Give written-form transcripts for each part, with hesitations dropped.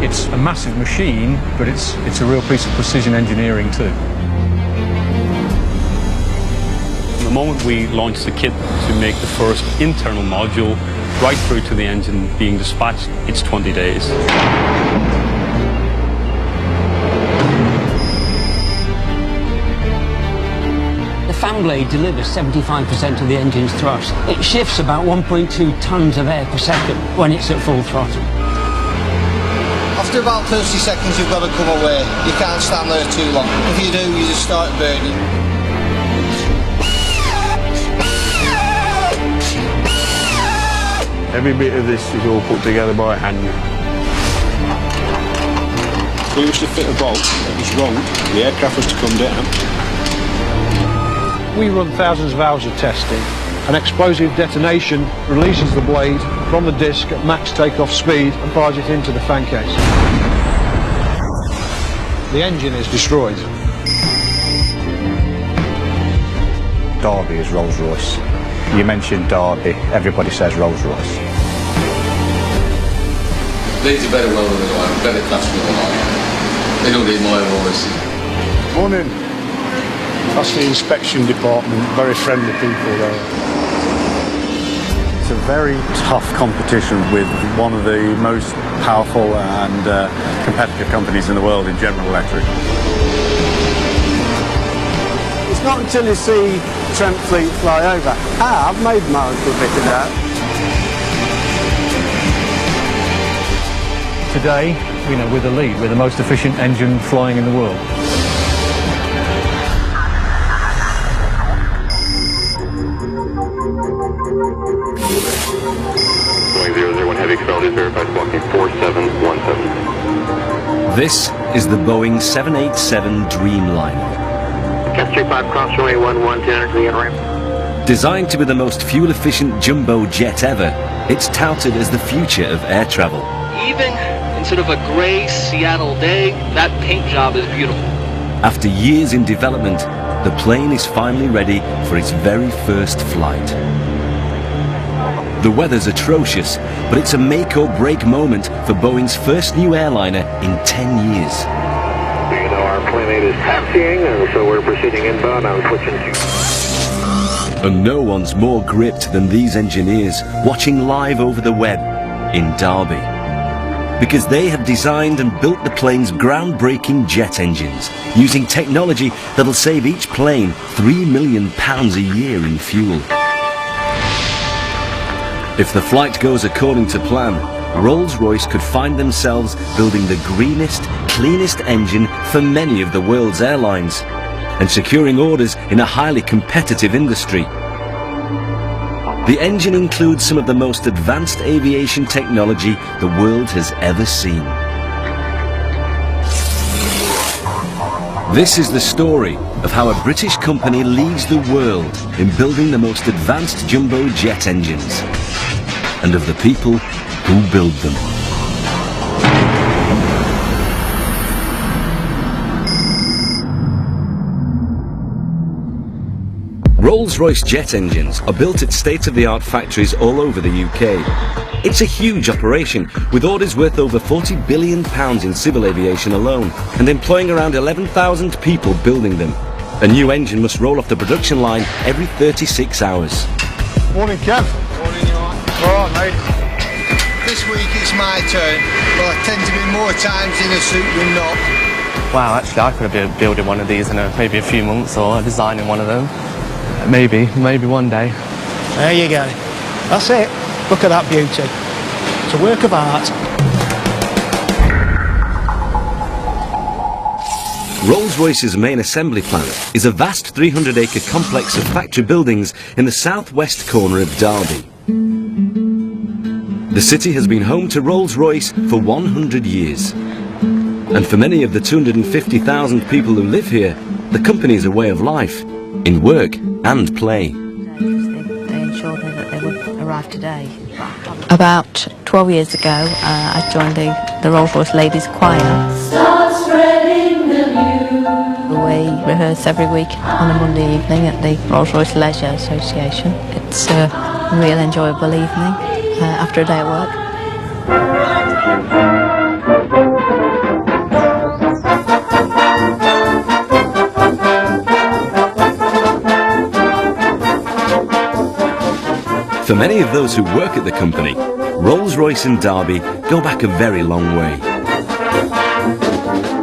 It's a massive machine, but it's a real piece of precision engineering too. From the moment we launched the kit to make the first internal module, right through to the engine being dispatched, it's 20 days. The fan blade delivers 75% of the engine's thrust. It shifts about 1.2 tons of air per second when it's at full throttle. After about 30 seconds you've got to come away. You can't stand there too long. If you do, you just start burning. Every bit of this is all put together by hand. If we was to fit a bolt that was wrong, the aircraft was to come down. We run thousands of hours of testing. An explosive detonation releases the blade from the disc at max takeoff speed and fires it into the fan case. The engine is destroyed. Derby is Rolls-Royce. You mentioned Derby, everybody says Rolls-Royce. These are better welders than I am, better craftsmen than I am. They don't need my voice. Morning. That's the inspection department, very friendly people there. It's a very tough competition with one of the most powerful and competitive companies in the world in General Electric. It's not until you see Trent Fleet fly over. I've made my own good bit of that. Today, we're the lead. We're the most efficient engine flying in the world. Going 001 heavy control is verified walking 4717. This is the Boeing 787 Dreamliner. Catch 35 crossway 11 10 ramp. Designed to be the most fuel-efficient jumbo jet ever, it's touted as the future of air travel. Even in sort of a grey Seattle day, that paint job is beautiful. After years in development, the plane is finally ready for its very first flight. The weather's atrocious, but it's a make-or-break moment for Boeing's first new airliner in 10 years. You know our plane 8 is taxiing, and so we're proceeding inbound. I'm switching to... And no one's more gripped than these engineers watching live over the web in Derby. Because they have designed and built the plane's groundbreaking jet engines, using technology that'll save each plane £3 million a year in fuel. If the flight goes according to plan, Rolls-Royce could find themselves building the greenest, cleanest engine for many of the world's airlines, and securing orders in a highly competitive industry. The engine includes some of the most advanced aviation technology the world has ever seen. This is the story of how a British company leads the world in building the most advanced jumbo jet engines, and of the people who build them. Rolls-Royce jet engines are built at state-of-the-art factories all over the UK. It's a huge operation, with orders worth over £40 billion in civil aviation alone, and employing around 11,000 people building them. A new engine must roll off the production line every 36 hours. Morning, Kev. Morning, you all right? All right, mate. This week it's my turn. Well, I tend to be more times in a suit than not. Wow, actually I could have been building one of these in maybe a few months, or designing one of them. Maybe one day. There you go. That's it. Look at that beauty. It's a work of art. Rolls-Royce's main assembly plant is a vast 300-acre complex of factory buildings in the southwest corner of Derby. The city has been home to Rolls-Royce for 100 years. And for many of the 250,000 people who live here, the company is a way of life, in work and play. They ensured that they would arrive today. About 12 years ago, I joined the Rolls-Royce Ladies Choir. Start spreading the news. We rehearse every week on a Monday evening at the Rolls-Royce Leisure Association. It's a real enjoyable evening after a day at work. For many of those who work at the company, Rolls-Royce and Derby go back a very long way.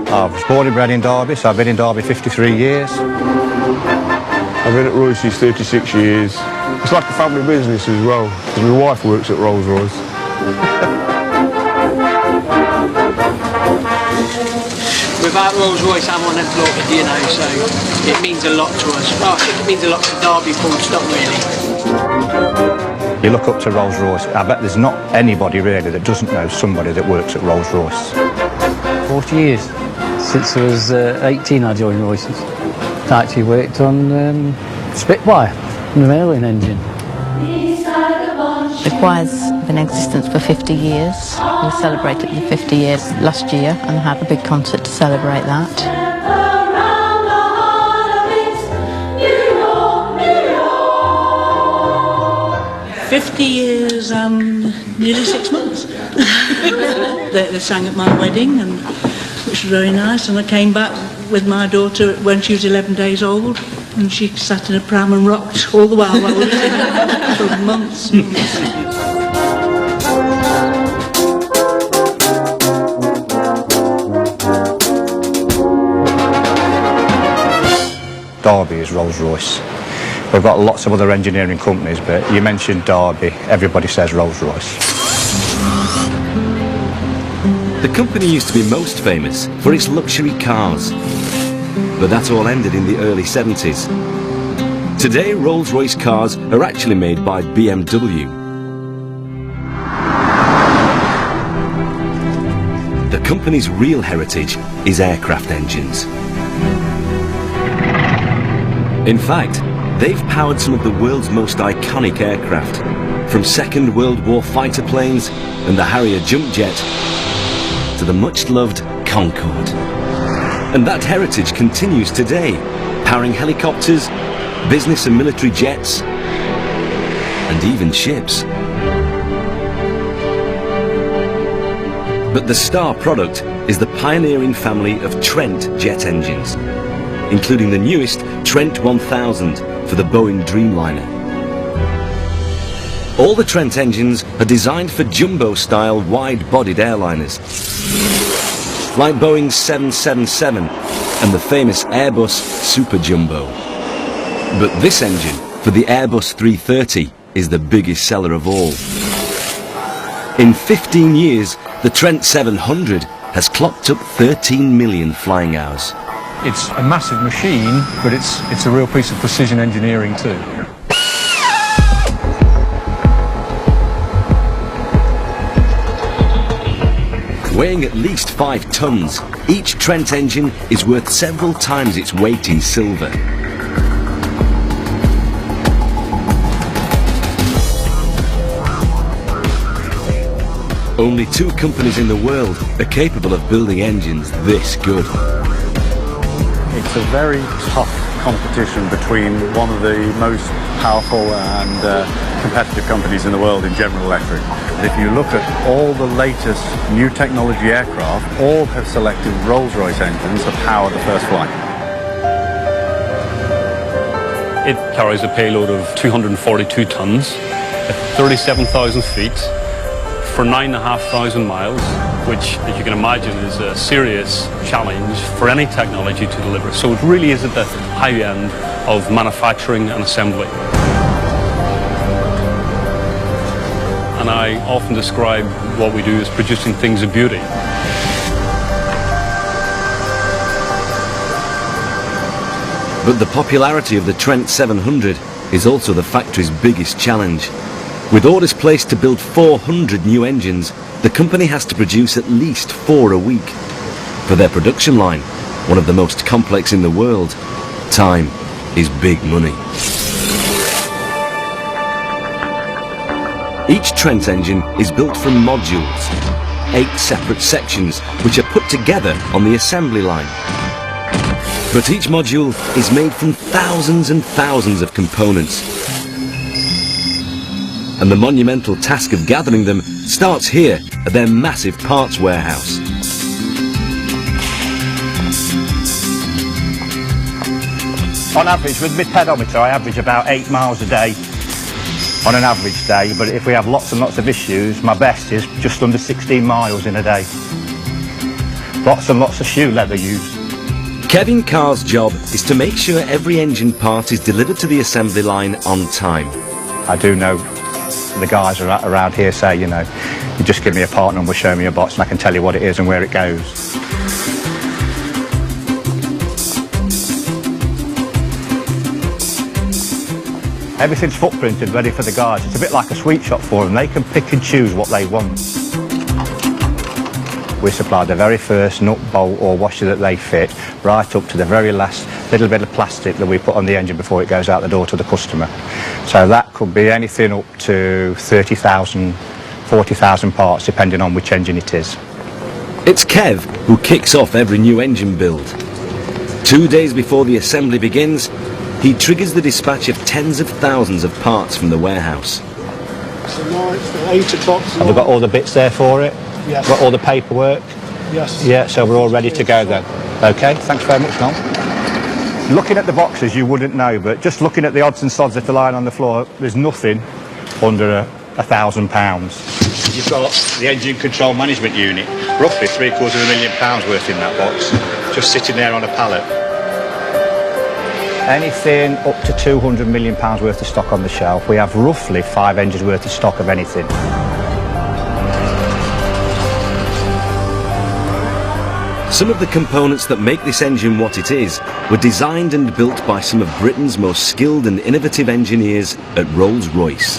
I was born and bred in Derby, so I've been in Derby 53 years. I've been at Royce's 36 years. It's like a family business as well, because my wife works at Rolls-Royce. Without Rolls-Royce, I'm unemployed, you know, so it means a lot to us. Well, I think it means a lot to Derby, full stop, really. You look up to Rolls-Royce, I bet there's not anybody really that doesn't know somebody that works at Rolls-Royce. 40 years. Since I was 18 I joined Royce's. I actually worked on Spitfire, the Merlin engine. The choir's been in existence for 50 years. We celebrated the 50 years last year and had a big concert to celebrate that. 50 years and nearly 6 months. They sang at my wedding, and which was very nice, and I came back with my daughter when she was 11 days old, and she sat in a pram and rocked all the while I was there for months. Derby is Rolls-Royce. We've got lots of other engineering companies, but you mentioned Derby, everybody says Rolls-Royce. The company used to be most famous for its luxury cars, but that all ended in the early 70s. Today, Rolls-Royce cars are actually made by BMW. The company's real heritage is aircraft engines. In fact, they've powered some of the world's most iconic aircraft, from Second World War fighter planes and the Harrier jump jet to the much-loved Concorde. And that heritage continues today, powering helicopters, business and military jets, and even ships. But the star product is the pioneering family of Trent jet engines, including the newest Trent 1000 for the Boeing Dreamliner. All the Trent engines are designed for jumbo-style wide-bodied airliners, like Boeing's 777 and the famous Airbus Super Jumbo. But this engine, for the Airbus 330, is the biggest seller of all. In 15 years, the Trent 700 has clocked up 13 million flying hours. It's a massive machine, but it's a real piece of precision engineering too. Weighing at least 5 tons, each Trent engine is worth several times its weight in silver. Only 2 companies in the world are capable of building engines this good. It's a very tough competition between one of the most powerful and competitive companies in the world in General Electric. If you look at all the latest new technology aircraft, all have selected Rolls-Royce engines to power the first flight. It carries a payload of 242 tons at 37,000 feet for 9,500 miles, which, as you can imagine, is a serious challenge for any technology to deliver. So it really is at the high end of manufacturing and assembly. And I often describe what we do as producing things of beauty. But the popularity of the Trent 700 is also the factory's biggest challenge. With orders placed to build 400 new engines, the company has to produce at least 4 a week. For their production line, one of the most complex in the world, time is big money. Each Trent engine is built from modules, 8 separate sections which are put together on the assembly line. But each module is made from thousands and thousands of components. And the monumental task of gathering them starts here at their massive parts warehouse. On average, with my pedometer, I average about 8 miles a day on an average day, but if we have lots and lots of issues, my best is just under 16 miles in a day. Lots and lots of shoe leather used. Kevin Carr's job is to make sure every engine part is delivered to the assembly line on time. I do know the guys around here say, you know, you just give me a part number, show me a box, and I can tell you what it is and where it goes. Everything's footprinted, ready for the guys. It's a bit like a sweet shop for them. They can pick and choose what they want. We supply the very first nut, bolt or washer that they fit, right up to the very last little bit of plastic that we put on the engine before it goes out the door to the customer. So that could be anything up to 30,000, 40,000 parts, depending on which engine it is. It's Kev who kicks off every new engine build. 2 days before the assembly begins, he triggers the dispatch of tens of thousands of parts from the warehouse. So now it's 8 o'clock. Have we got all the bits there for it? Yes. Got all the paperwork? Yes. Yeah, so we're all ready to go then. Okay, thanks very much, Noel. Looking at the boxes, you wouldn't know, but just looking at the odds and sods that are lying on the floor, there's nothing under £1,000. You've got the engine control management unit, roughly £750,000 worth in that box, just sitting there on a pallet. Anything up to £200 million worth of stock on the shelf. We have roughly 5 engines worth of stock of anything. Some of the components that make this engine what it is were designed and built by some of Britain's most skilled and innovative engineers at Rolls-Royce.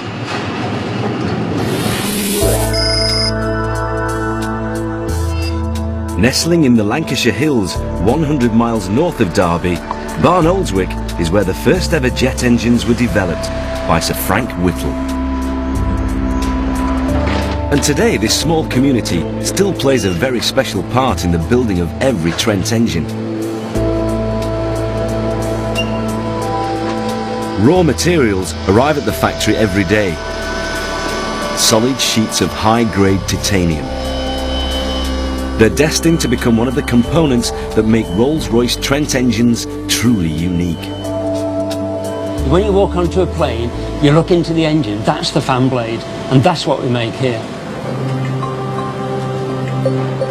Nestling in the Lancashire Hills, 100 miles north of Derby, Barn Oldswick is where the first ever jet engines were developed by Sir Frank Whittle. And today this small community still plays a very special part in the building of every Trent engine. Raw materials arrive at the factory every day. Solid sheets of high-grade titanium. They're destined to become one of the components that make Rolls-Royce Trent engines truly unique. When you walk onto a plane, you look into the engine, that's the fan blade, and that's what we make here.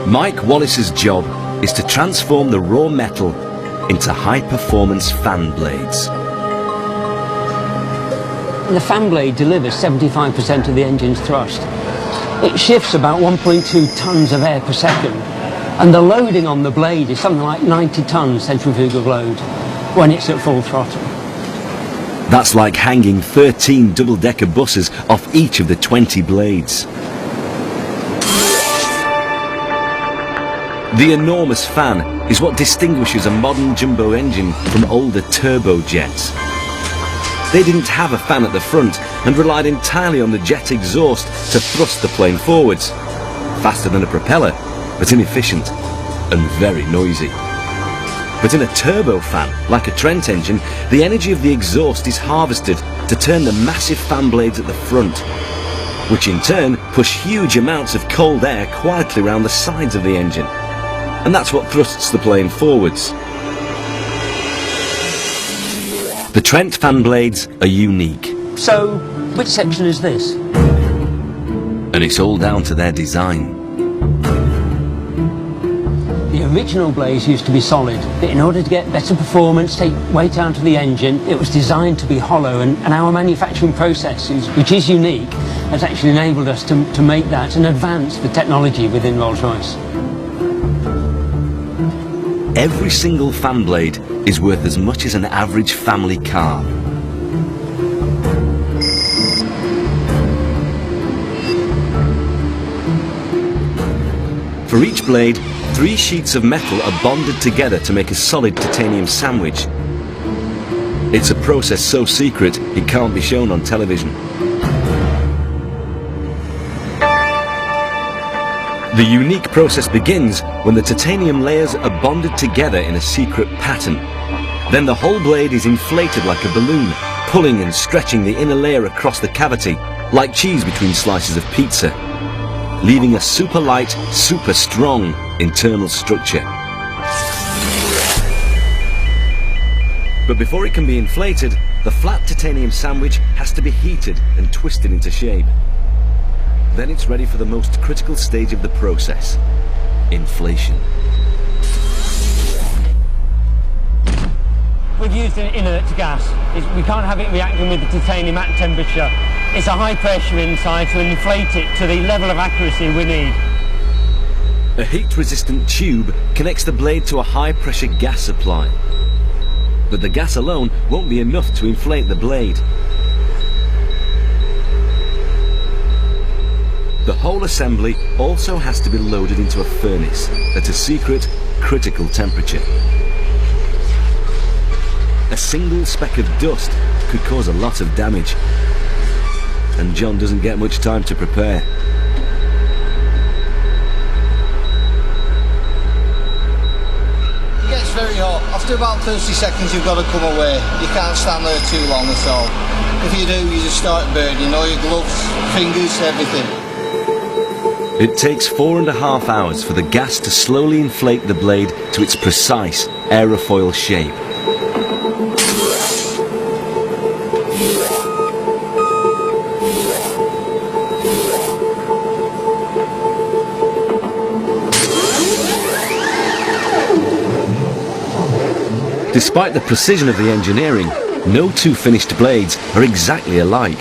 Mike Wallace's job is to transform the raw metal into high-performance fan blades. The fan blade delivers 75% of the engine's thrust. It shifts about 1.2 tons of air per second, and the loading on the blade is something like 90 tons centrifugal load when it's at full throttle. That's like hanging 13 double-decker buses off each of the 20 blades. The enormous fan is what distinguishes a modern jumbo engine from older turbojets. They didn't have a fan at the front and relied entirely on the jet exhaust to thrust the plane forwards. Faster than a propeller, but inefficient and very noisy. But in a turbofan, like a Trent engine, the energy of the exhaust is harvested to turn the massive fan blades at the front, which in turn push huge amounts of cold air quietly around the sides of the engine. And that's what thrusts the plane forwards. The Trent fan blades are unique. So, which section is this? And it's all down to their design. The original blades used to be solid, but in order to get better performance, take weight out of the engine, it was designed to be hollow, and our manufacturing processes, which is unique, has actually enabled us to make that and advance the technology within Rolls-Royce. Every single fan blade is worth as much as an average family car. For each blade, 3 sheets of metal are bonded together to make a solid titanium sandwich. It's a process so secret it can't be shown on television. The unique process begins when the titanium layers are bonded together in a secret pattern. Then the whole blade is inflated like a balloon, pulling and stretching the inner layer across the cavity, like cheese between slices of pizza, leaving a super light, super strong internal structure. But before it can be inflated, the flat titanium sandwich has to be heated and twisted into shape. Then it's ready for the most critical stage of the process, inflation. We've used an inert gas. We can't have it reacting with the titanium at temperature. It's a high pressure inside to inflate it to the level of accuracy we need. A heat-resistant tube connects the blade to a high-pressure gas supply. But the gas alone won't be enough to inflate the blade. The whole assembly also has to be loaded into a furnace at a secret, critical temperature. A single speck of dust could cause a lot of damage. And John doesn't get much time to prepare. It gets very hot. After about 30 seconds you've got to come away. You can't stand there too long at all. If you do, you just start burning. All your gloves, fingers, everything. It takes 4.5 hours for the gas to slowly inflate the blade to its precise aerofoil shape. Despite the precision of the engineering, no two finished blades are exactly alike.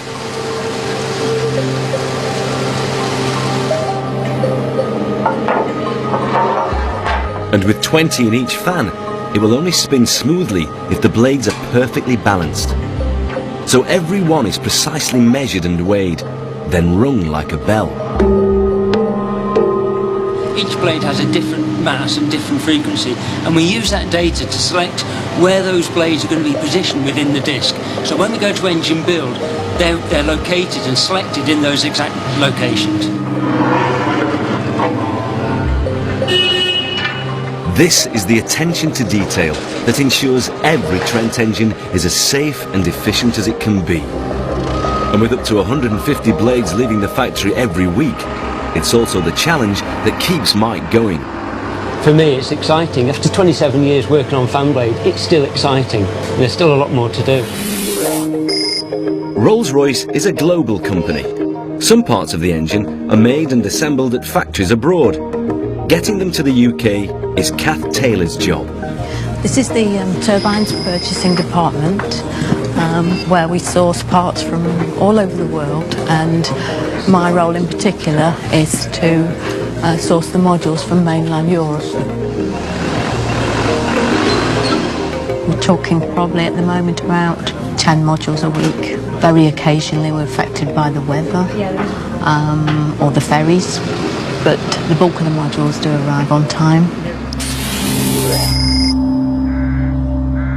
And with 20 in each fan, it will only spin smoothly if the blades are perfectly balanced. So every one is precisely measured and weighed, then rung like a bell. Each blade has a different mass and different frequency, and we use that data to select where those blades are going to be positioned within the disc. So when we go to engine build, they're located and selected in those exact locations. This is the attention to detail that ensures every Trent engine is as safe and efficient as it can be. And with up to 150 blades leaving the factory every week, it's also the challenge that keeps Mike going. For me, it's exciting. After 27 years working on fan blade, it's still exciting. And there's still a lot more to do. Rolls-Royce is a global company. Some parts of the engine are made and assembled at factories abroad. Getting them to the UK is Kath Taylor's job. This is the turbines purchasing department, where we source parts from all over the world, and my role in particular is to source the modules from mainland Europe. We're talking probably at the moment about 10 modules a week. Very occasionally we're affected by the weather or the ferries, but the bulk of the modules do arrive on time.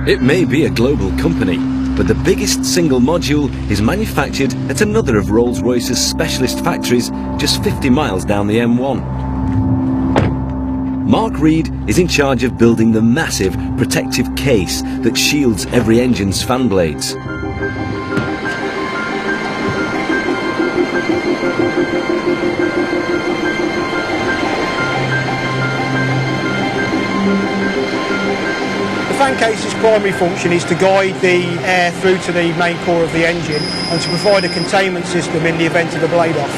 It may be a global company, but the biggest single module is manufactured at another of Rolls-Royce's specialist factories just 50 miles down the M1. Mark Reed is in charge of building the massive protective case that shields every engine's fan blades. The fan case's primary function is to guide the air through to the main core of the engine and to provide a containment system in the event of a blade off.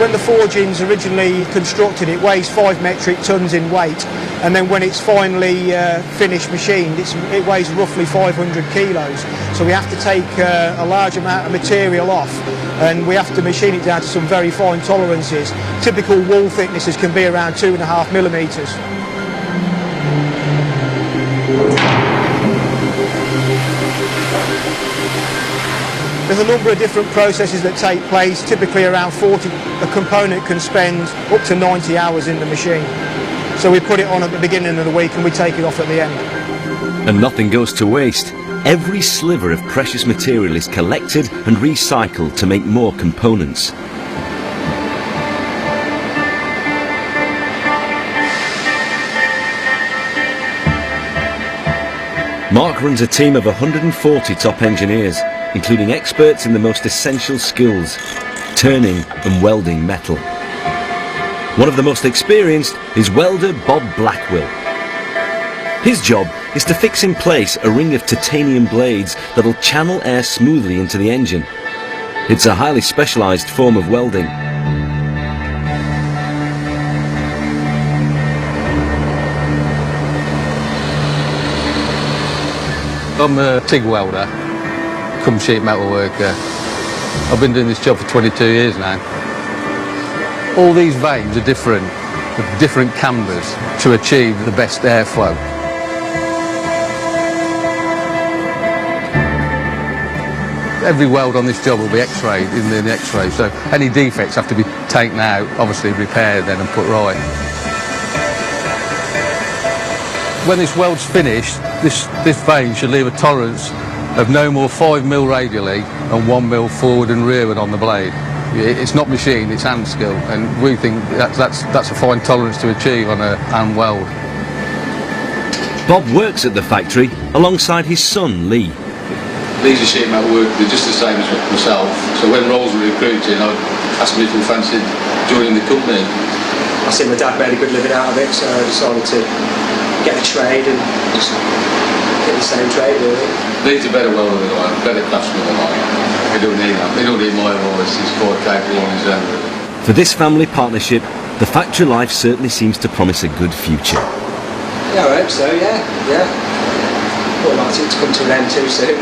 When the forging's originally constructed, it weighs 5 metric tons in weight, and then when it's finally finished machined, it weighs roughly 500 kilos. So we have to take a large amount of material off, and we have to machine it down to some very fine tolerances. Typical wool thicknesses can be around 2.5 millimetres. There's a number of different processes that take place, typically around 40. A component can spend up to 90 hours in the machine. So we put it on at the beginning of the week and we take it off at the end. And nothing goes to waste. Every sliver of precious material is collected and recycled to make more components. Mark runs a team of 140 top engineers, including experts in the most essential skills, turning and welding metal. One of the most experienced is welder Bob Blackwell. His job is to fix in place a ring of titanium blades that'll channel air smoothly into the engine. It's a highly specialised form of welding. I'm a TIG welder, come sheet metal worker. I've been doing this job for 22 years now. All these vanes are different, with different cambers to achieve the best airflow. Every weld on this job will be x-rayed in the x-ray, so any defects have to be taken out, obviously repaired then and put right. When this weld's finished, this vane should leave a tolerance of no more 5 mil radially and 1 mil forward and rearward on the blade. It's not machine, it's hand skill, and we think that's a fine tolerance to achieve on a hand weld. Bob works at the factory alongside his son Lee. Lee's a sheet metal worker, they're just the same as myself, so when Rolls were recruiting, I asked me if he fancied joining the company. I see my dad made a good living out of it, so I decided to get a trade and just get the same trade really. Lee's a better welder than I am, better craftsman than I am. They don't need that. They don't need my voice, he's quite capable on his own really. For this family partnership, the factory life certainly seems to promise a good future. Yeah, I hope so, yeah. Wouldn't like it to come to an end too soon,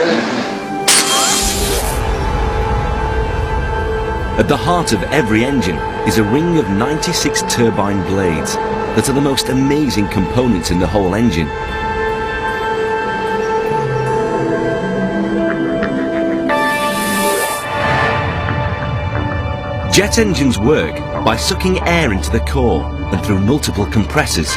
At the heart of every engine is a ring of 96 turbine blades that are the most amazing components in the whole engine. Jet engines work by sucking air into the core and through multiple compressors.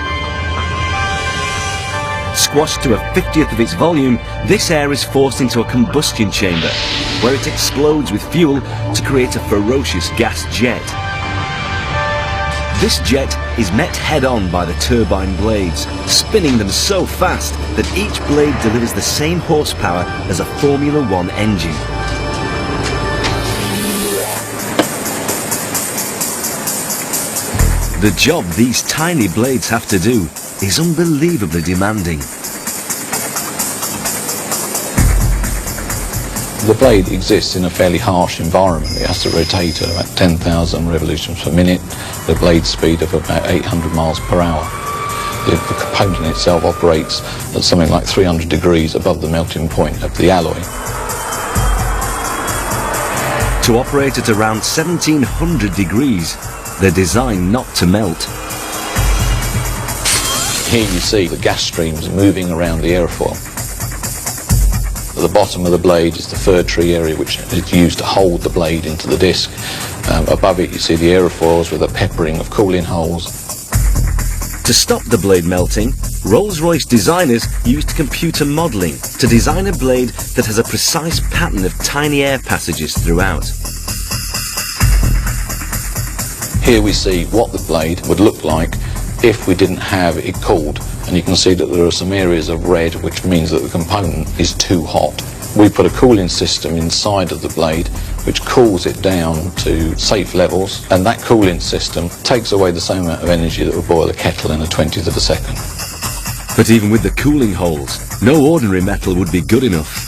Squashed to a 50th of its volume, this air is forced into a combustion chamber, where it explodes with fuel to create a ferocious gas jet. This jet is met head-on by the turbine blades, spinning them so fast that each blade delivers the same horsepower as a Formula One engine. The job these tiny blades have to do is unbelievably demanding. The blade exists in a fairly harsh environment. It has to rotate at about 10,000 revolutions per minute, the blade speed of about 800 miles per hour. The component itself operates at something like 300 degrees above the melting point of the alloy. To operate at around 1700 degrees, they're designed not to melt. Here you see the gas streams moving around the airfoil. At the bottom of the blade is the fir tree area, which is used to hold the blade into the disc. Above it you see the aerofoils with a peppering of cooling holes. To stop the blade melting, Rolls-Royce designers used computer modelling to design a blade that has a precise pattern of tiny air passages throughout. Here we see what the blade would look like if we didn't have it cooled, and you can see that there are some areas of red, which means that the component is too hot. We put a cooling system inside of the blade which cools it down to safe levels, and that cooling system takes away the same amount of energy that would boil a kettle in a 20th of a second. But even with the cooling holes, no ordinary metal would be good enough.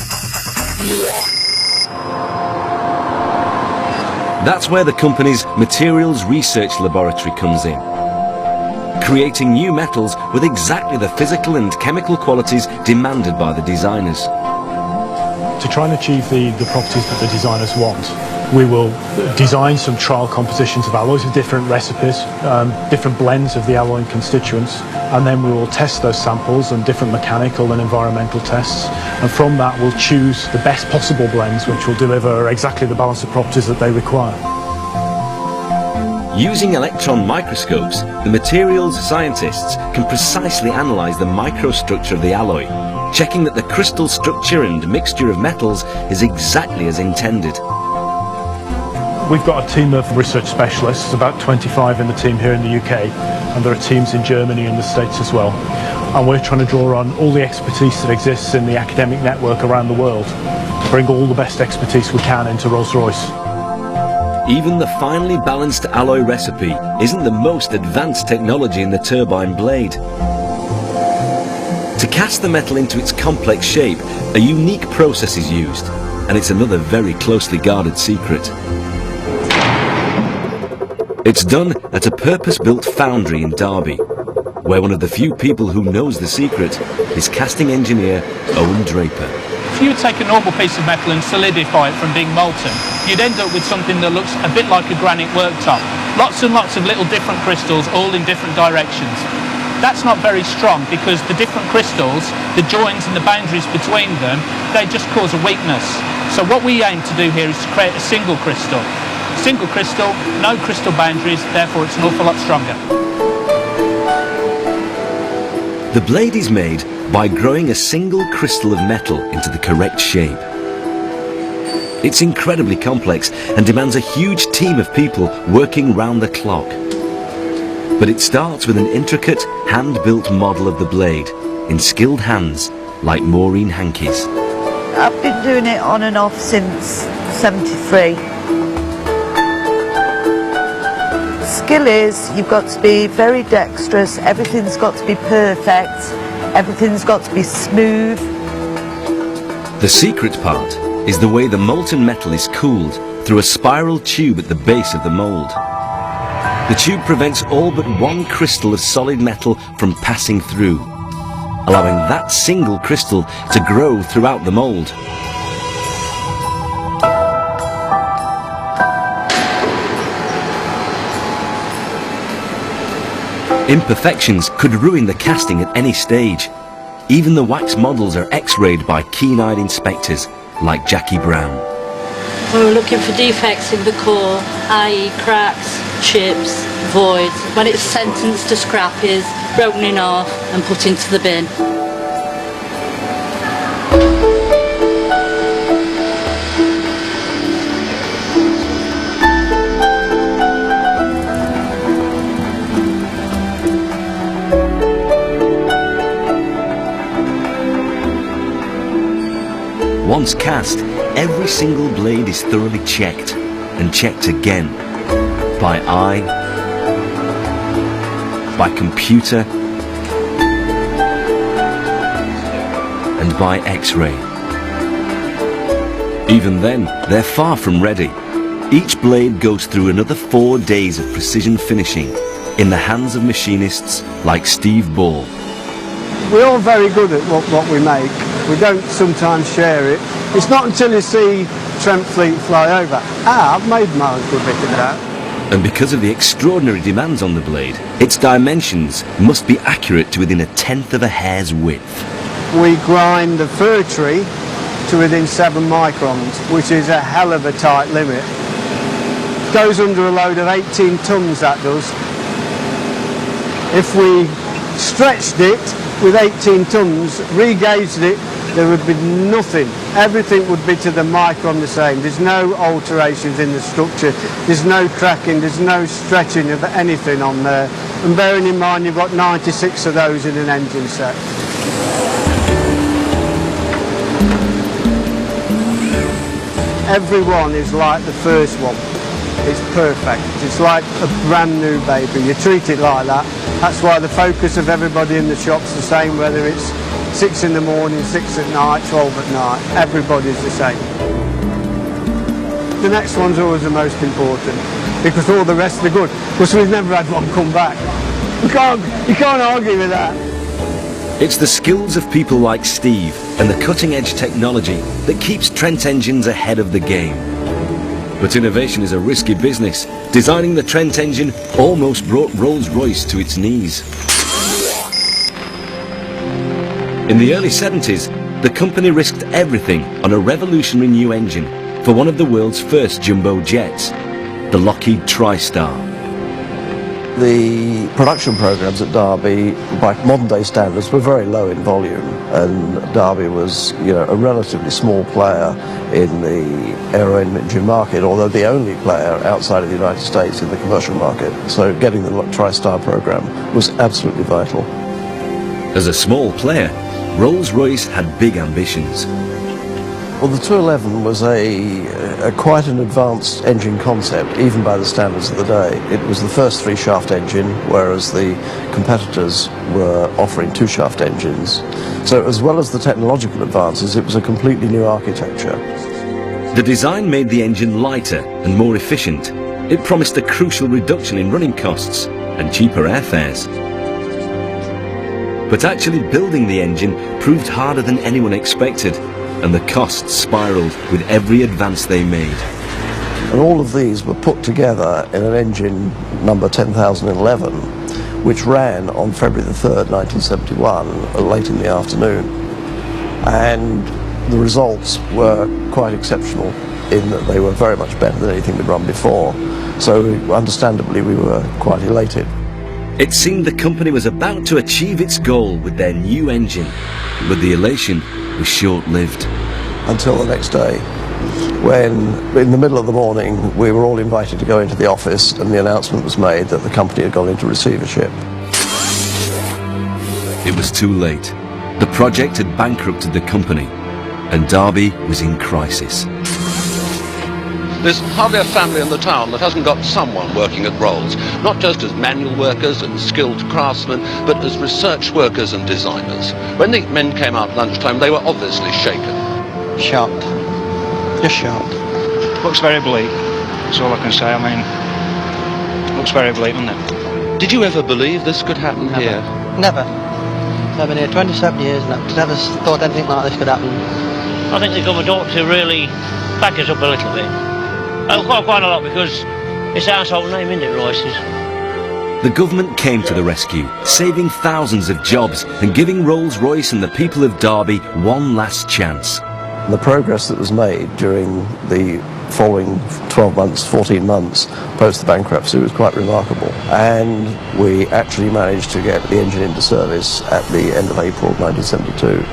That's where the company's Materials Research Laboratory comes in, creating new metals with exactly the physical and chemical qualities demanded by the designers. To try and achieve the properties that the designers want, we will design some trial compositions of alloys with different recipes, different blends of the alloy constituents, and then we will test those samples and different mechanical and environmental tests, and from that we'll choose the best possible blends which will deliver exactly the balance of properties that they require. Using electron microscopes, the materials scientists can precisely analyse the microstructure of the alloy checking that the crystal structure and mixture of metals is exactly as intended. We've got a team of research specialists, about 25 in the team here in the UK, and there are teams in Germany and the States as well. And we're trying to draw on all the expertise that exists in the academic network around the world to bring all the best expertise we can into Rolls-Royce. Even the finely balanced alloy recipe isn't the most advanced technology in the turbine blade. To cast the metal into its complex shape, a unique process is used, and it's another very closely guarded secret. It's done at a purpose-built foundry in Derby, where one of the few people who knows the secret is casting engineer Owen Draper. If you take a normal piece of metal and solidify it from being molten, you'd end up with something that looks a bit like a granite worktop. Lots and lots of little different crystals, all in different directions. That's not very strong because the different crystals, the joins and the boundaries between them, they just cause a weakness. So what we aim to do here is to create a single crystal. Single crystal, no crystal boundaries, therefore it's an awful lot stronger. The blade is made by growing a single crystal of metal into the correct shape. It's incredibly complex and demands a huge team of people working round the clock. But it starts with an intricate, hand-built model of the blade in skilled hands like Maureen Hankey's. I've been doing it on and off since '73. Skill is you've got to be very dexterous, everything's got to be perfect, everything's got to be smooth. The secret part is the way the molten metal is cooled through a spiral tube at the base of the mould. The tube prevents all but one crystal of solid metal from passing through, allowing that single crystal to grow throughout the mould. Imperfections could ruin the casting at any stage. Even the wax models are x-rayed by keen-eyed inspectors like Jackie Brown. We're looking for defects in the core, i.e. cracks, chips, voids. When it's sentenced to scrap is broken in half and put into the bin. Once cast, every single blade is thoroughly checked, and checked again, by eye, by computer, and by X-ray. Even then, they're far from ready. Each blade goes through another 4 days of precision finishing in the hands of machinists like Steve Ball. We're all very good at what we make. We don't sometimes share it. It's not until you see Trent Fleet fly over, I've made my own good bit of that. And because of the extraordinary demands on the blade, its dimensions must be accurate to within 1/10 of a hair's width. We grind the fir tree to within 7 microns, which is a hell of a tight limit. Goes under a load of 18 tons, that does. If we stretched it with 18 tons, re-gauged it, there would be nothing. Everything would be to the micron the same. There's no alterations in the structure. There's no cracking. There's no stretching of anything on there. And bearing in mind, you've got 96 of those in an engine set. Every one is like the first one. It's perfect. It's like a brand new baby. You treat it like that. That's why the focus of everybody in the shop's the same, whether it's 6 in the morning, 6 at night, 12 at night. Everybody's the same. The next one's always the most important because all the rest are good. Because we've never had one come back. You can't argue with that. It's the skills of people like Steve and the cutting-edge technology that keeps Trent engines ahead of the game. But innovation is a risky business. Designing the Trent engine almost brought Rolls-Royce to its knees. In the early 70s, the company risked everything on a revolutionary new engine for one of the world's first jumbo jets, the Lockheed TriStar. The production programs at Derby, by modern day standards, were very low in volume, and Derby was, a relatively small player in the aero engine market, although the only player outside of the United States in the commercial market. So getting the TriStar program was absolutely vital. As a small player, Rolls-Royce had big ambitions. Well, the 211 was a quite an advanced engine concept, even by the standards of the day. It was the first 3-shaft engine, whereas the competitors were offering 2-shaft engines. So as well as the technological advances, it was a completely new architecture. The design made the engine lighter and more efficient. It promised a crucial reduction in running costs and cheaper airfares. But actually building the engine proved harder than anyone expected, and the costs spiralled with every advance they made. And all of these were put together in an engine number 10,011, which ran on February the 3rd, 1971, late in the afternoon. And the results were quite exceptional in that they were very much better than anything we'd run before. So understandably, we were quite elated. It seemed the company was about to achieve its goal with their new engine, but the elation was short-lived. Until the next day, when in the middle of the morning we were all invited to go into the office and the announcement was made that the company had gone into receivership. It was too late. The project had bankrupted the company, and Derby was in crisis. There's hardly a family in the town that hasn't got someone working at Rolls, not just as manual workers and skilled craftsmen, but as research workers and designers. When the men came out lunchtime, they were obviously shaken. Shocked. Just shocked. Looks very bleak. That's all I can say. I mean, looks very bleak, doesn't it? Did you ever believe this could happen here? Never. I've been here 27 years and I've never thought anything like this could happen. I think the government ought to really back us up a little bit. Quite a lot, because it's a household name, isn't it, Royce's? The government came to the rescue, saving thousands of jobs and giving Rolls-Royce and the people of Derby one last chance. The progress that was made during the following 12 months, 14 months post the bankruptcy was quite remarkable. And we actually managed to get the engine into service at the end of April 1972.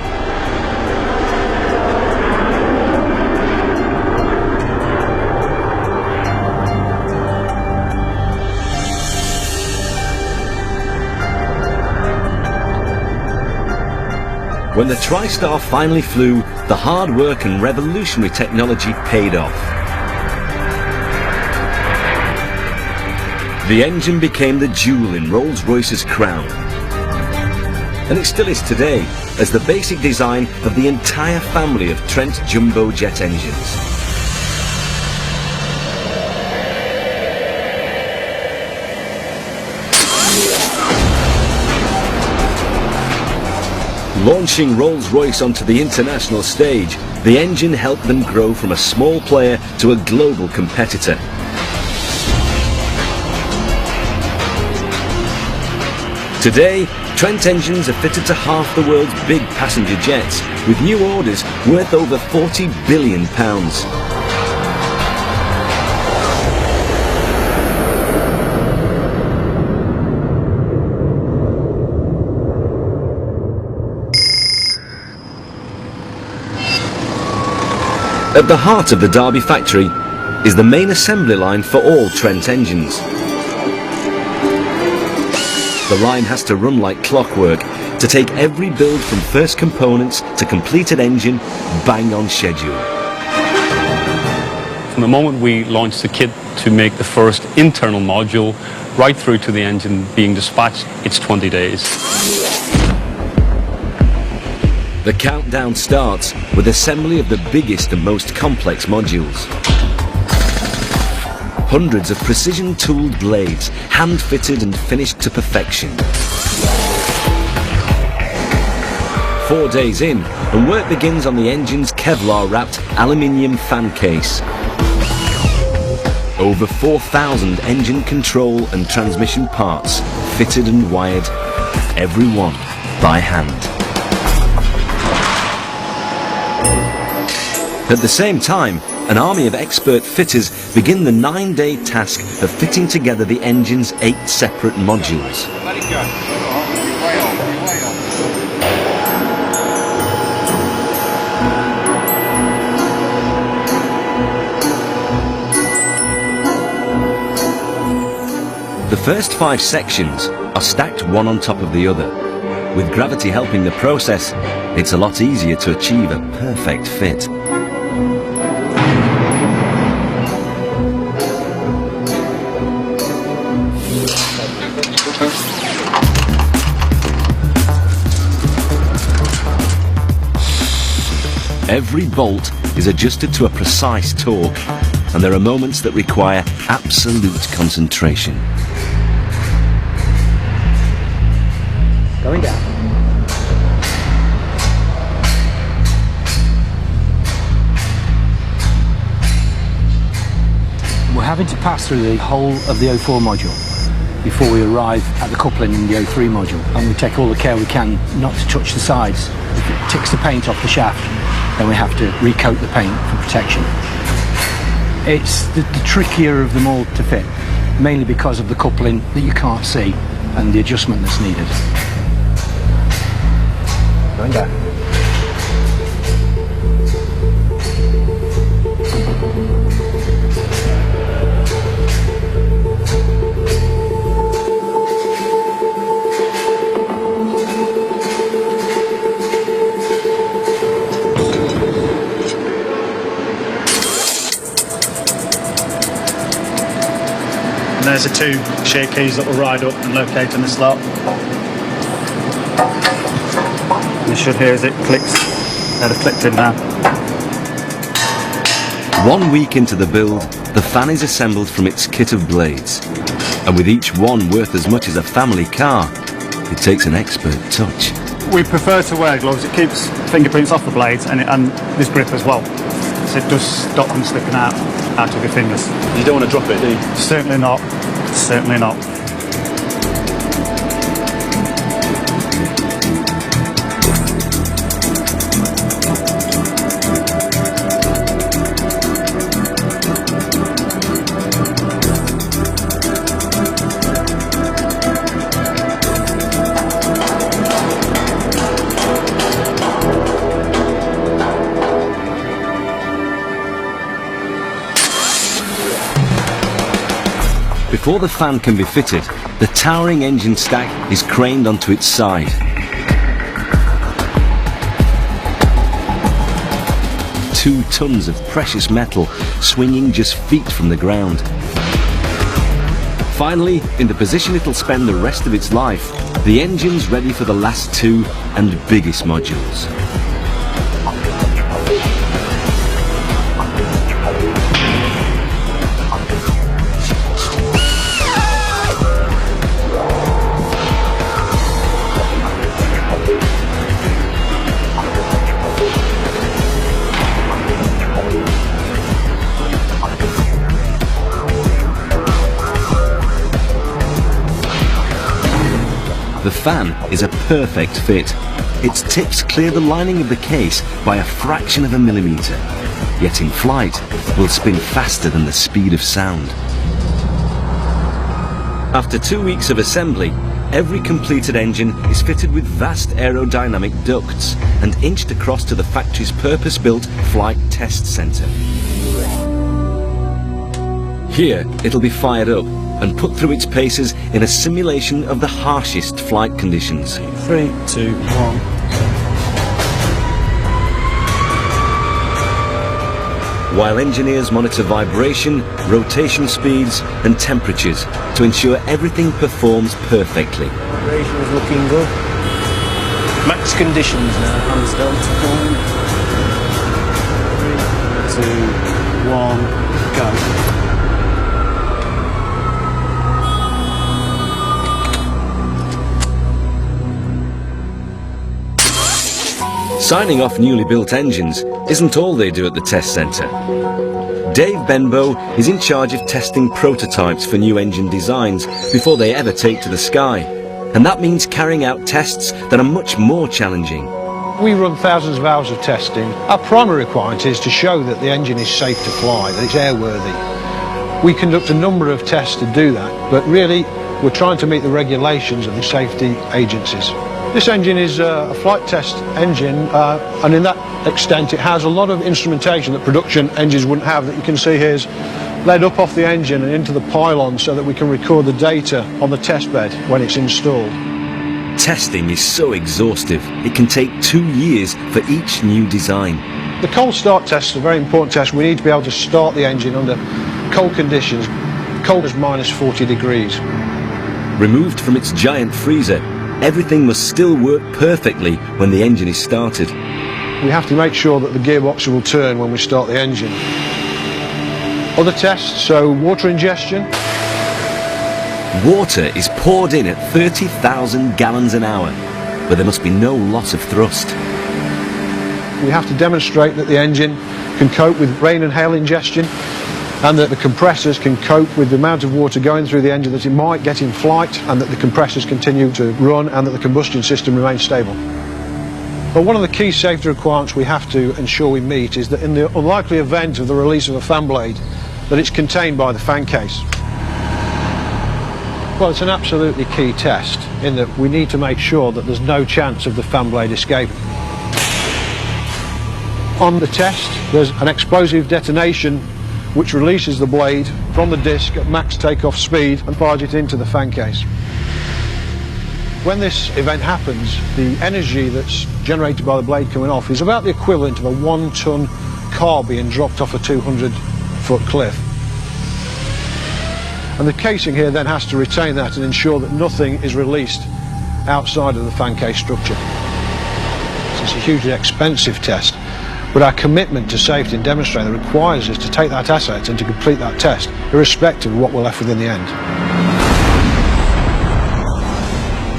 When the TriStar finally flew, the hard work and revolutionary technology paid off. The engine became the jewel in Rolls-Royce's crown. And it still is today, as the basic design of the entire family of Trent jumbo jet engines. Launching Rolls-Royce onto the international stage, the engine helped them grow from a small player to a global competitor. Today, Trent engines are fitted to half the world's big passenger jets, with new orders worth over £40 billion. At the heart of the Derby factory is the main assembly line for all Trent engines. The line has to run like clockwork to take every build from first components to completed engine bang on schedule. From the moment we launched the kit to make the first internal module right through to the engine being dispatched, it's 20 days. The countdown starts with assembly of the biggest and most complex modules. Hundreds of precision-tooled blades, hand-fitted and finished to perfection. 4 days in, and work begins on the engine's Kevlar-wrapped aluminium fan case. Over 4,000 engine control and transmission parts, fitted and wired, every one by hand. At the same time, an army of expert fitters begin the 9-day task of fitting together the engine's 8 separate modules. Let it go. You're way on, you're way on. The first 5 sections are stacked one on top of the other. With gravity helping the process, it's a lot easier to achieve a perfect fit. Every bolt is adjusted to a precise torque, and there are moments that require absolute concentration. Going down. We're having to pass through the whole of the 04 module before we arrive at the coupling in the 03 module, and we take all the care we can not to touch the sides. If it ticks the paint off the shaft, then we have to recoat the paint for protection. It's the trickier of them all to fit, mainly because of the coupling that you can't see and the adjustment that's needed. Going down. And there's the 2 shear keys that will ride up and locate in the slot. You should hear as it clicks. They'd have clicked in now. 1 week into the build, the fan is assembled from its kit of blades. And with each one worth as much as a family car, it takes an expert touch. We prefer to wear gloves. It keeps fingerprints off the blades and this grip as well. So it does stop them slipping out of your fingers. You don't want to drop it, do you? Certainly not. Certainly not. Before the fan can be fitted, the towering engine stack is craned onto its side. Two tons of precious metal swinging just feet from the ground. Finally, in the position it'll spend the rest of its life, the engine's ready for the last 2 and biggest modules. The fan is a perfect fit. Its tips clear the lining of the case by a fraction of a millimetre, yet in flight will spin faster than the speed of sound. After 2 weeks of assembly, every completed engine is fitted with vast aerodynamic ducts and inched across to the factory's purpose-built flight test centre. Here it'll be fired up and put through its paces in a simulation of the harshest flight conditions. 3, 2, 1. While engineers monitor vibration, rotation speeds and temperatures to ensure everything performs perfectly. Vibration is looking good. Max conditions now, hands down to 3, 2, 1, go. Signing off newly built engines isn't all they do at the test centre. Dave Benbow is in charge of testing prototypes for new engine designs before they ever take to the sky. And that means carrying out tests that are much more challenging. We run thousands of hours of testing. Our primary requirement is to show that the engine is safe to fly, that it's airworthy. We conduct a number of tests to do that, but really we're trying to meet the regulations of the safety agencies. This engine is a flight test engine, and in that extent it has a lot of instrumentation that production engines wouldn't have, that you can see here is led up off the engine and into the pylon so that we can record the data on the test bed when it's installed. Testing is so exhaustive, it can take 2 years for each new design. The cold start test is a very important test. We need to be able to start the engine under cold conditions, cold as minus 40 degrees. Removed from its giant freezer, everything must still work perfectly when the engine is started. We have to make sure that the gearbox will turn when we start the engine. Other tests, so water ingestion. Water is poured in at 30,000 gallons an hour, but there must be no loss of thrust. We have to demonstrate that the engine can cope with rain and hail ingestion, and that the compressors can cope with the amount of water going through the engine that it might get in flight, and that the compressors continue to run, and that the combustion system remains stable. But one of the key safety requirements we have to ensure we meet is that in the unlikely event of the release of a fan blade, that it's contained by the fan case. Well, it's an absolutely key test in that we need to make sure that there's no chance of the fan blade escaping. On the test, there's an explosive detonation which releases the blade from the disc at max takeoff speed and fires it into the fan case. When this event happens, the energy that's generated by the blade coming off is about the equivalent of a 1-ton car being dropped off a 200-foot cliff. And the casing here then has to retain that and ensure that nothing is released outside of the fan case structure. So it's a hugely expensive test, but our commitment to safety and demonstrating requires us to take that asset and to complete that test, irrespective of what we're left with in the end.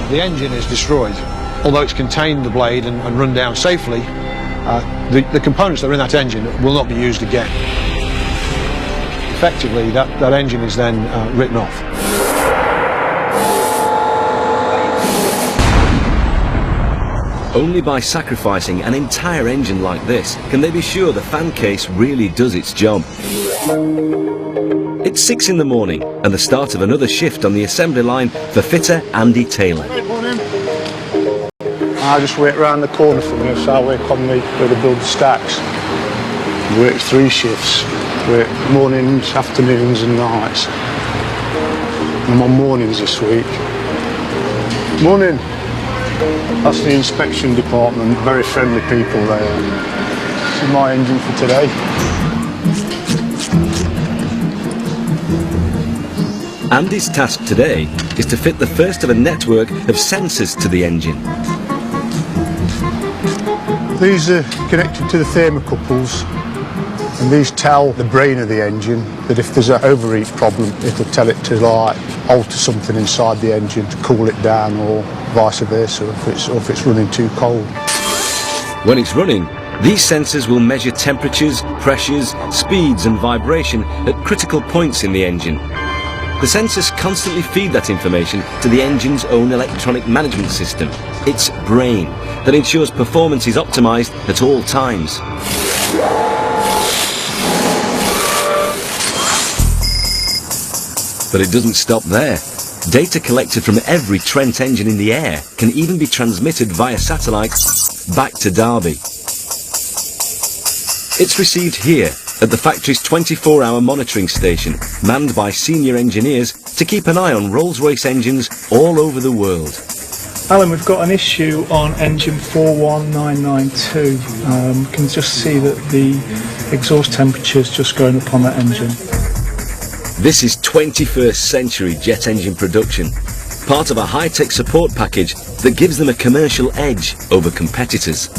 The engine is destroyed. Although it's contained the blade and run down safely, the components that are in that engine will not be used again. Effectively, that engine is then written off. Only by sacrificing an entire engine like this can they be sure the fan case really does its job. It's 6 in the morning and the start of another shift on the assembly line for fitter Andy Taylor. I just wait round the corner from here, so I work on where they build the stacks. Work 3 shifts. Work mornings, afternoons and nights. I'm on mornings this week. Morning. That's the inspection department, very friendly people there. This is my engine for today. Andy's task today is to fit the first of a network of sensors to the engine. These are connected to the thermocouples. And these tell the brain of the engine that if there's an overheat problem, it'll tell it to like alter something inside the engine to cool it down, or vice versa if it's running too cold. When it's running, these sensors will measure temperatures, pressures, speeds and vibration at critical points in the engine. The sensors constantly feed that information to the engine's own electronic management system, its brain, that ensures performance is optimized at all times. But it doesn't stop there. Data collected from every Trent engine in the air can even be transmitted via satellite back to Derby. It's received here at the factory's 24-hour monitoring station, manned by senior engineers to keep an eye on Rolls-Royce engines all over the world. Alan, we've got an issue on engine 41992. You can just see that the exhaust temperature's just going up on that engine. This is 21st century jet engine production, part of a high-tech support package that gives them a commercial edge over competitors.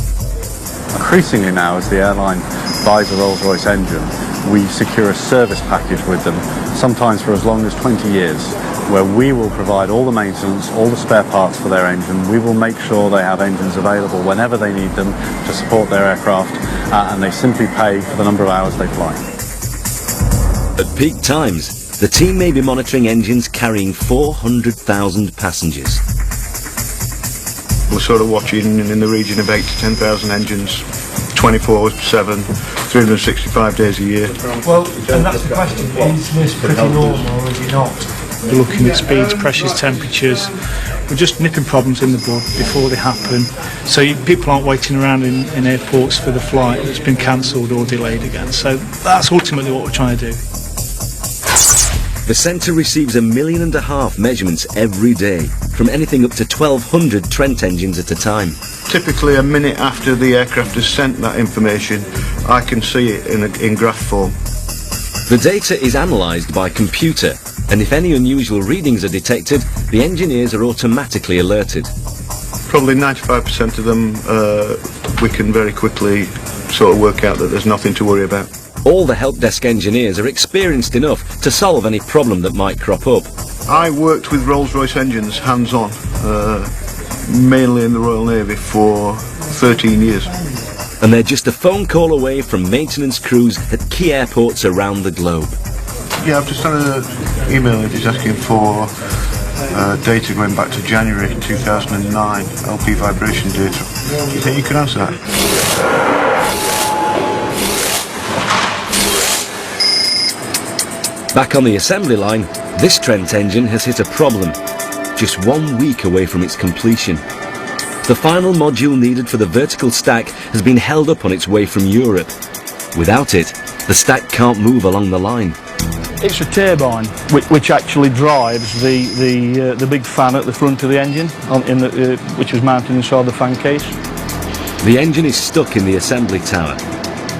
Increasingly now, as the airline buys a Rolls-Royce engine, we secure a service package with them, sometimes for as long as 20 years, where we will provide all the maintenance, all the spare parts for their engine. We will make sure they have engines available whenever they need them to support their aircraft, and they simply pay for the number of hours they fly. At peak times, the team may be monitoring engines carrying 400,000 passengers. We're sort of watching in the region of 8,000 to 10,000 engines, 24/7, 365 days a year. Well, and that's the question, is this pretty normal or is it not? We're looking at speeds, pressures, temperatures. We're just nipping problems in the bud before they happen. So people aren't waiting around in airports for the flight that's been cancelled or delayed again. So that's ultimately what we're trying to do. The centre receives 1.5 million measurements every day, from anything up to 1,200 Trent engines at a time. Typically a minute after the aircraft has sent that information, I can see it in graph form. The data is analysed by computer, and if any unusual readings are detected, the engineers are automatically alerted. Probably 95% of them we can very quickly sort of work out that there's nothing to worry about. All the help desk engineers are experienced enough to solve any problem that might crop up. I worked with Rolls-Royce engines hands-on, mainly in the Royal Navy for 13 years. And they're just a phone call away from maintenance crews at key airports around the globe. Yeah, I've just had an email that is asking for data going back to January 2009, LP vibration data. Do you think you can answer that? Back on the assembly line, this Trent engine has hit a problem, just 1 week away from its completion. The final module needed for the vertical stack has been held up on its way from Europe. Without it, the stack can't move along the line. It's a turbine which actually drives the big fan at the front of the engine, which is mounted inside the fan case. The engine is stuck in the assembly tower,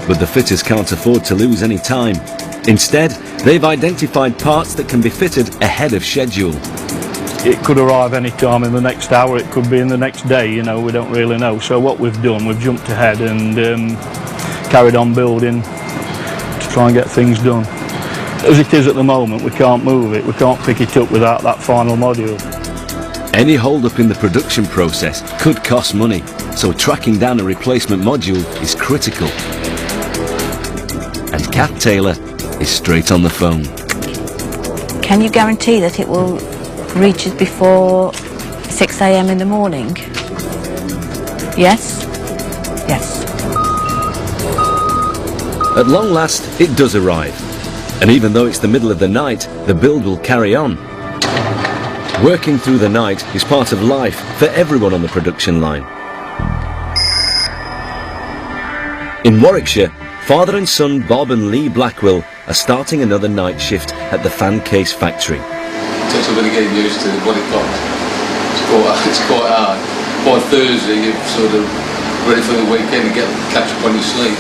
but the fitters can't afford to lose any time. Instead, they've identified parts that can be fitted ahead of schedule. It could arrive any time in the next hour, it could be in the next day, you know, we don't really know. So what we've done, we've jumped ahead and carried on building to try and get things done. As it is at the moment, we can't move it, we can't pick it up without that final module. Any hold-up in the production process could cost money, so tracking down a replacement module is critical. And Kath Taylor is straight on the phone. Can you guarantee that it will reach us before 6 a.m. in the morning? Yes? Yes. At long last, it does arrive. And even though it's the middle of the night, the build will carry on. Working through the night is part of life for everyone on the production line. In Warwickshire, father and son Bob and Lee Blackwell are starting another night shift at the fan case factory. It takes a bit of getting used to what it got. It's quite hard. By Thursday you're sort of ready for the weekend to catch up on your sleep.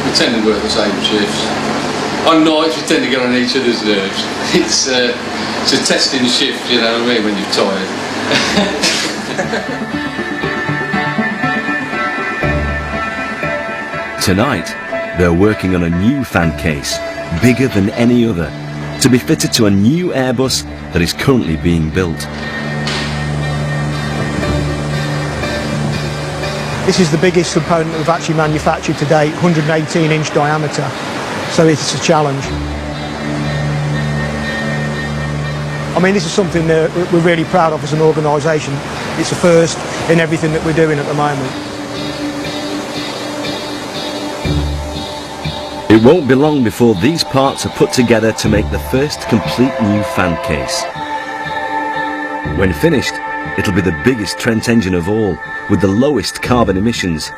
We tend to work the same shifts. On nights we tend to get on each other's nerves. It's a testing shift, you know what I mean, when you're tired. Tonight, they're working on a new fan case, bigger than any other, to be fitted to a new Airbus that is currently being built. This is the biggest component that we've actually manufactured to date, 118-inch diameter, so it's a challenge. I mean, this is something that we're really proud of as an organisation. It's a first in everything that we're doing at the moment. It won't be long before these parts are put together to make the first complete new fan case. When finished, it'll be the biggest Trent engine of all, with the lowest carbon emissions,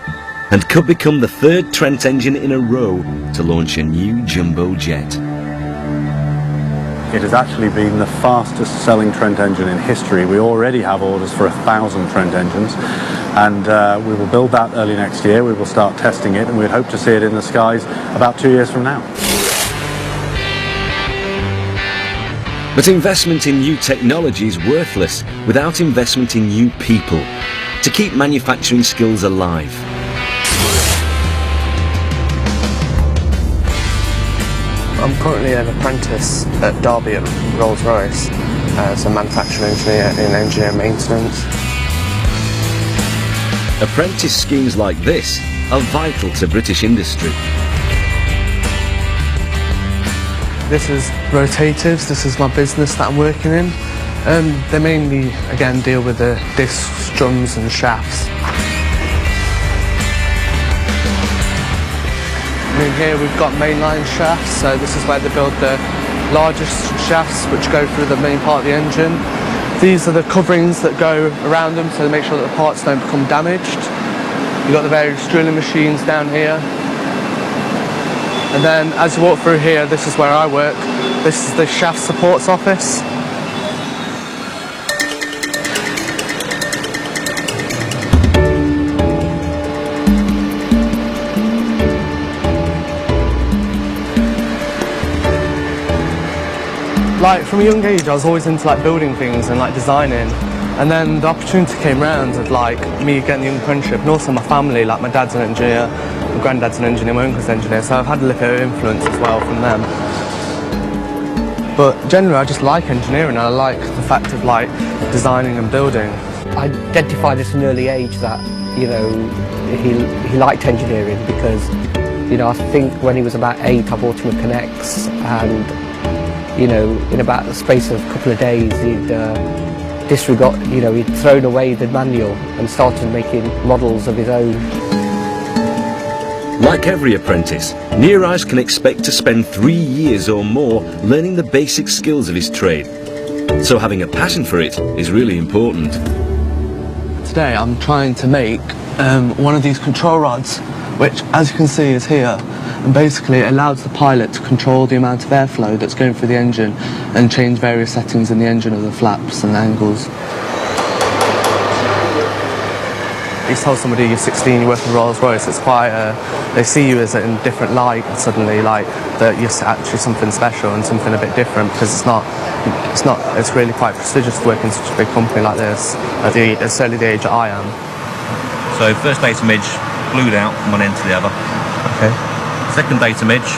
and could become the third Trent engine in a row to launch a new jumbo jet. It has actually been the fastest selling Trent engine in history. We already have orders for 1,000 Trent engines, and we will build that early next year. We will start testing it, and we'd hope to see it in the skies about 2 years from now. But investment in new technology is worthless without investment in new people to keep manufacturing skills alive. I'm currently an apprentice at Derby at Rolls-Royce as a manufacturing engineer in engineering maintenance. Apprentice schemes like this are vital to British industry. This is Rotatives, this is my business that I'm working in. They mainly, again, deal with the discs, drums and shafts. I mean, here we've got mainline shafts, so this is where they build the largest shafts which go through the main part of the engine. These are the coverings that go around them, so they make sure that the parts don't become damaged. You've got the various drilling machines down here. And then as you walk through here, this is where I work. This is the shaft supports office. Like, from a young age, I was always into like building things and like designing. And then the opportunity came round of like me getting the young apprenticeship, and also my family, like my dad's an engineer, my granddad's an engineer, my uncle's an engineer, so I've had a little bit of influence as well from them. But generally I just like engineering, and I like the fact of like designing and building. I identified at an early age that, you know, he liked engineering because, you know, I think when he was about 8 I bought him a Connects, and you know, in about the space of a couple of days he'd he'd thrown away the manual and started making models of his own. Like every apprentice, Neeraj can expect to spend 3 years or more learning the basic skills of his trade. So having a passion for it is really important. Today I'm trying to make one of these control rods, which as you can see is here, and basically it allows the pilot to control the amount of airflow that's going through the engine and change various settings in the engine of the flaps and angles. You tell somebody you're 16, you work in Rolls-Royce, it's quite, they see you as in a different light suddenly, like that you're actually something special and something a bit different, because it's really quite prestigious to work in such a big company like this, at certainly the age that I am. So first data image, glued out from one end to the other. Okay. Second data image,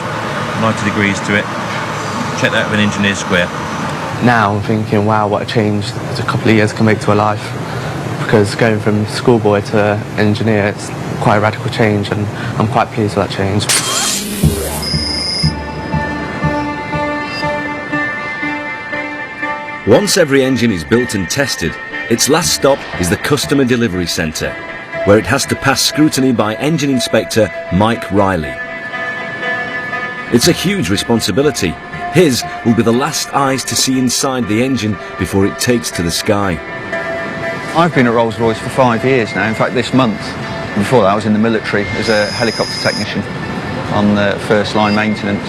90 degrees to it. Check that with an engineer square. Now I'm thinking, wow, what a change a couple of years can make to a life. Because going from schoolboy to engineer, it's quite a radical change, and I'm quite pleased with that change. Once every engine is built and tested, its last stop is the customer delivery centre, where it has to pass scrutiny by engine inspector Mike Riley. It's a huge responsibility. His will be the last eyes to see inside the engine before it takes to the sky. I've been at Rolls-Royce for 5 years now. In fact, this month. Before that, I was in the military as a helicopter technician on the first line maintenance.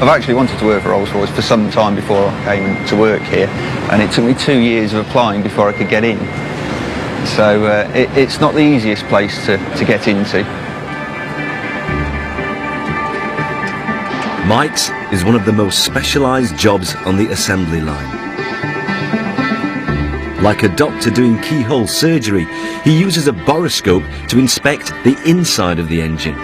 I've actually wanted to work for Rolls-Royce for some time before I came to work here, and it took me 2 years of applying before I could get in. So it's not the easiest place to get into. Mike's is one of the most specialised jobs on the assembly line. Like a doctor doing keyhole surgery, he uses a borescope to inspect the inside of the engine.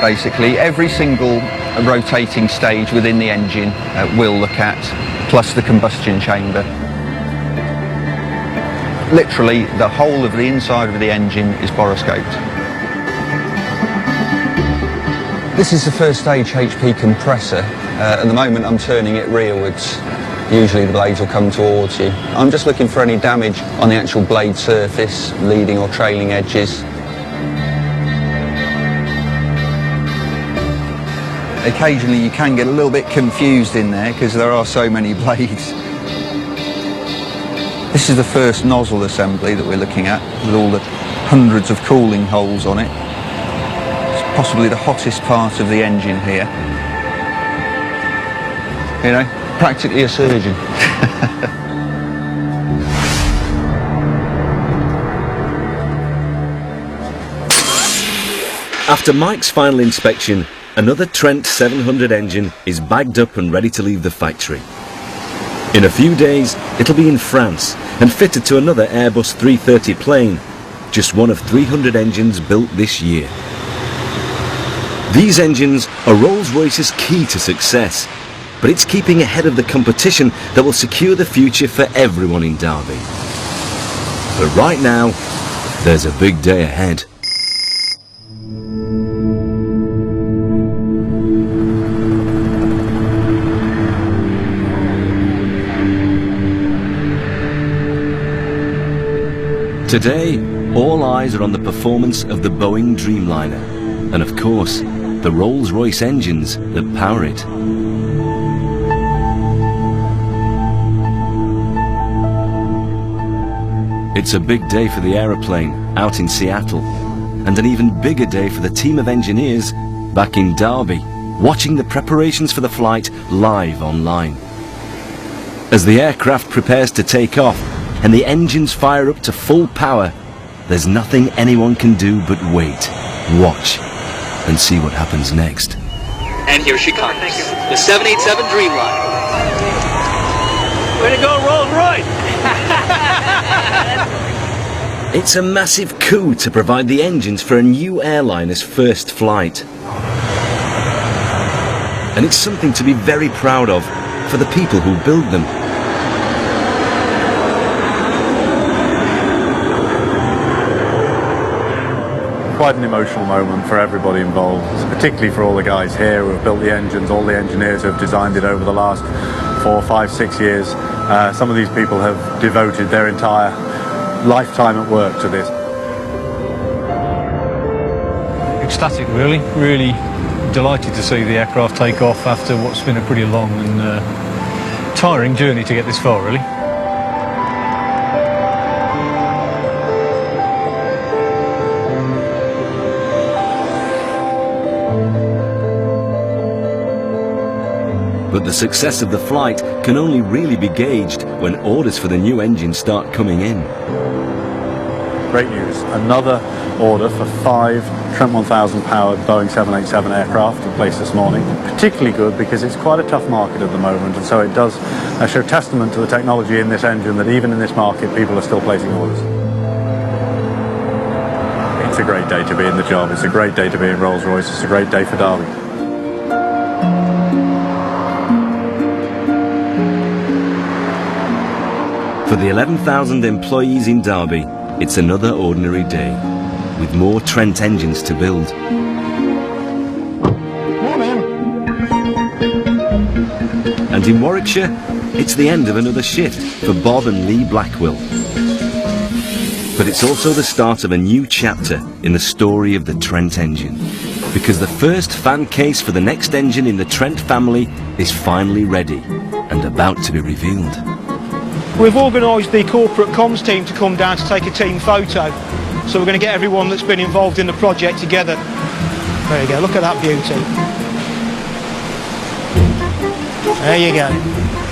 Basically, every single rotating stage within the engine we'll look at, plus the combustion chamber. Literally, the whole of the inside of the engine is borescoped. This is the first stage HP compressor. At the moment I'm turning it rearwards. Usually the blades will come towards you. I'm just looking for any damage on the actual blade surface, leading or trailing edges. Occasionally you can get a little bit confused in there because there are so many blades. This is the first nozzle assembly that we're looking at, with all the hundreds of cooling holes on it. Possibly the hottest part of the engine here. You know, practically a surgeon. After Mike's final inspection, another Trent 700 engine is bagged up and ready to leave the factory. In a few days, it'll be in France and fitted to another Airbus 330 plane, just one of 300 engines built this year. These engines are Rolls-Royce's key to success, but it's keeping ahead of the competition that will secure the future for everyone in Derby. But right now, there's a big day ahead. Today, all eyes are on the performance of the Boeing Dreamliner, and of course, the Rolls-Royce engines that power it. It's a big day for the aeroplane out in Seattle, and an even bigger day for the team of engineers back in Derby, watching the preparations for the flight live online. As the aircraft prepares to take off and the engines fire up to full power, there's nothing anyone can do but wait, watch, and see what happens next. And here she comes, the 787 Dreamliner. Way to go, Rolls-Royce! It's a massive coup to provide the engines for a new airliner's first flight. And it's something to be very proud of for the people who build them. Quite an emotional moment for everybody involved, particularly for all the guys here who have built the engines, all the engineers who have designed it over the last 4, 5, 6 years. Some of these people have devoted their entire lifetime at work to this. Ecstatic, really delighted to see the aircraft take off after what's been a pretty long and tiring journey to get this far, really. But the success of the flight can only really be gauged when orders for the new engine start coming in. Great news, another order for 5 Trent 1000 powered Boeing 787 aircraft in place this morning. Particularly good because it's quite a tough market at the moment, and so it does show testament to the technology in this engine that even in this market people are still placing orders. It's a great day to be in the job, it's a great day to be in Rolls-Royce, it's a great day for Derby. For the 11,000 employees in Derby, it's another ordinary day, with more Trent engines to build. And in Warwickshire, it's the end of another shift for Bob and Lee Blackwell. But it's also the start of a new chapter in the story of the Trent engine, because the first fan case for the next engine in the Trent family is finally ready and about to be revealed. We've organised the corporate comms team to come down to take a team photo. So we're going to get everyone that's been involved in the project together. There you go, look at that beauty. There you go.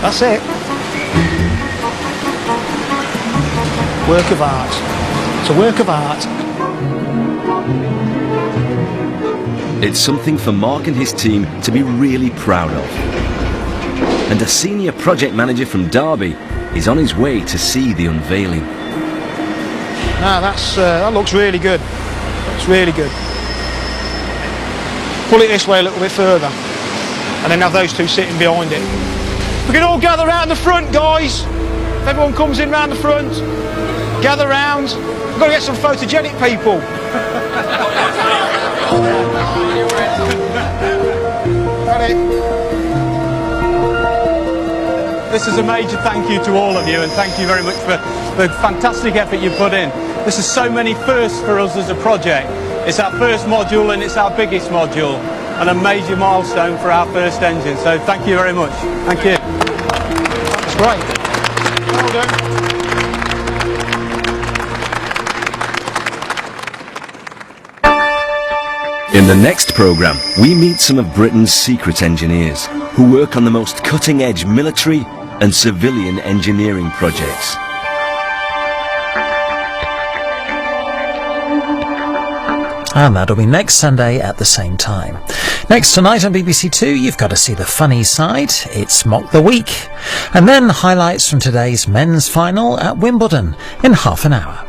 That's it. Work of art. It's a work of art. It's something for Mark and his team to be really proud of. And a senior project manager from Derby is on his way to see the unveiling. Now that looks really good. It's really good. Pull it this way a little bit further, and then have those two sitting behind it. We can all gather round the front, guys. If everyone comes in round the front, gather round. We've got to get some photogenic people. Got it. This is a major thank you to all of you, and thank you very much for the fantastic effort you put in. This is so many firsts for us as a project. It's our first module and it's our biggest module, and a major milestone for our first engine. So thank you very much. Thank you. That's great. Well done. In the next programme, we meet some of Britain's secret engineers who work on the most cutting-edge military and civilian engineering projects. And that'll be next Sunday at the same time. Next tonight on BBC Two, you've got to see the funny side. It's Mock the Week. And then highlights from today's men's final at Wimbledon in half an hour.